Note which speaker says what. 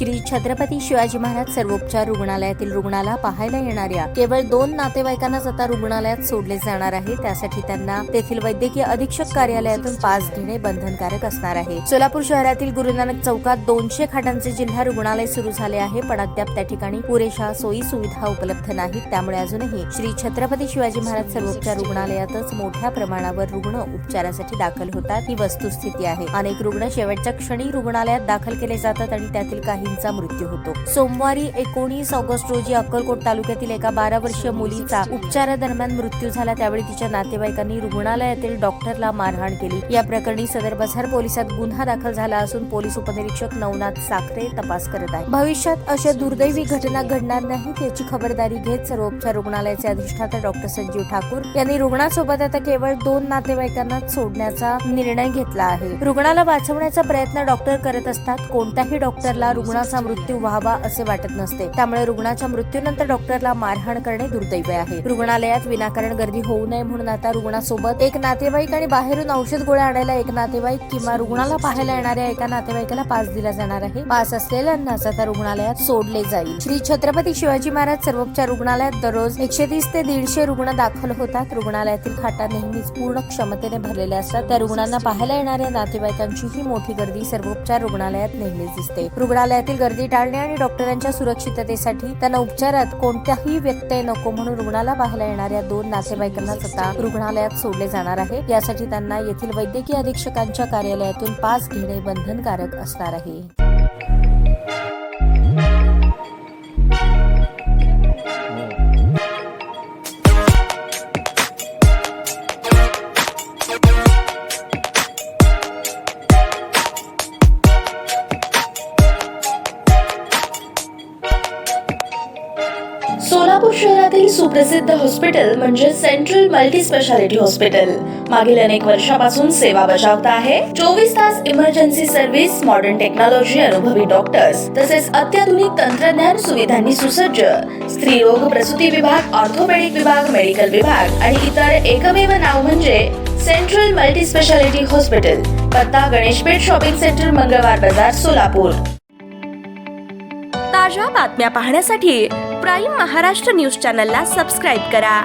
Speaker 1: श्री छत्रपती शिवाजी महाराज सर्वोपचार रुग्णालयातील रुग्णाला पाहायला येणाऱ्या केवळ 2 नातेवाईकांनाच आता रुग्णालयात सोडले जाणार आहे। त्यासाठी त्यांना तेथील वैद्यकीय अधीक्षक कार्यालयातून पास घेणे बंधनकारक असणार आहे। सोलापूर शहरातील गुरु नानक चौकात 200 खाटांचे जिल्हा रुग्णालय सुरू झाले आहे, पण अद्याप त्या ठिकाणी पुरेशा सोयी सुविधा उपलब्ध नाहीत। त्यामुळे अजूनही श्री छत्रपती शिवाजी महाराज सर्वोपचार रुग्णालयातच मोठ्या प्रमाणावर रुग्ण उपचारासाठी दाखल होतात, ही वस्तुस्थिती आहे। अनेक रुग्ण शेवटच्या क्षणी रुग्णालयात दाखल केले जातात आणि त्यातील काहींचा मृत्यू होतो। सोमवारी 19 ऑगस्ट रोजी अक्कलकोट तालुक्यातील एका 12 वर्षीय मुलीचा उपचारादरम्यान मृत्यू झाला। त्यावेळी तिच्या नातेवाईकांनी रुग्णालयातील डॉक्टरला मारहाण केली। या प्रकरणी सदर बसार पोलिसात गुन्हा दाखल झाला असून पोलीस उपनिरीक्षक नवनाथ साखरे तपास करत आहेत। भविष्यात अशा दुर्दैवी घटना घडणार नाहीत याची खबरदारी घेत सर्वोपचार रुग्णालयाचे अधिष्ठाता डॉक्टर संजीव ठाकूर यांनी रुग्णासोबत आता केवळ 2 नातेवाईकांना सोडण्याचा निर्णय घेतला आहे। रुग्णाला वाचवण्याचा प्रयत्न डॉक्टर करत असतात। कोणत्याही डॉक्टरला रुग्णाचा मृत्यू व्हावा असे वाटत नसते, त्यामुळे रुग्णाच्या मृत्यूनंतर डॉक्टरला मारहाण करणे दुर्दैवी आहे। रुग्णालयात विनाकारण गर्दी होऊ नये म्हणून आता रुग्णासोबत एक नातेवाईक आणि बाहेरून औषध गोळ्या आणायला एक नातेवाईक किंवा रुग्णाला पाहायला येणाऱ्या एका नातेवाईकाला पास दिला जाणार आहे। पास असलेल्यांनाच आता रुग्णालयात सोडले जाईल। श्री छत्रपती शिवाजी महाराज सर्वोपचार रुग्णालयात दररोज 130 ते 150 रुग्ण दाखल होतात। रुग्णालयातील खाटा नेहमीच पूर्ण क्षमतेने भरलेल्या असतात। त्या रुग्णांना पाहायला येणाऱ्या नातेवाईकांची ही मोठी गर्दी सर्वोपचार रुग्णालयात नेहमीच दिसते। रुग्णालयातील गर्दी टाळणे आणि डॉक्टरांच्या सुरक्षिततेसाठी त्यांना उपचारात कोणत्याही व्यत्यय नको म्हणून रुग्णाला पाहायला येणाऱ्या 2 नातेवाईकांनाच आता रुग्णालयात सोडले जाणार आहे। यासाठी त्यांना येथील वैद्यकीय अधीक्षकांच्या कार्यालयातून पास घेणे बंधनकारक असणार आहे।
Speaker 2: सोलापूर शहरातील सुप्रसिद्ध हॉस्पिटल म्हणजे सेंट्रल मल्टी स्पेशालिटी हॉस्पिटल मागील अनेक वर्षापासून सेवा बजावत आहे। 24 तास इमर्जन्सी सर्व्हिस, मॉडर्न टेक्नॉलॉजी, अनुभवी डॉक्टर्स तसेच अत्याधुनिक तंत्रज्ञान सुविधांनी सुसज्ज स्त्रीरोग प्रसूती विभाग, ऑर्थोपेडिक विभाग, मेडिकल विभाग आणि इतर एकमेव नाव म्हणजे सेंट्रल मल्टी स्पेशालिटी हॉस्पिटल। पत्ता गणेशपेठ शॉपिंग सेंटर, मंगळवार बाजार, सोलापूर। ताज्या बातम्या पाहण्यासाठी प्राईम महाराष्ट्र न्यूज चॅनलला सबस्क्राईब करा।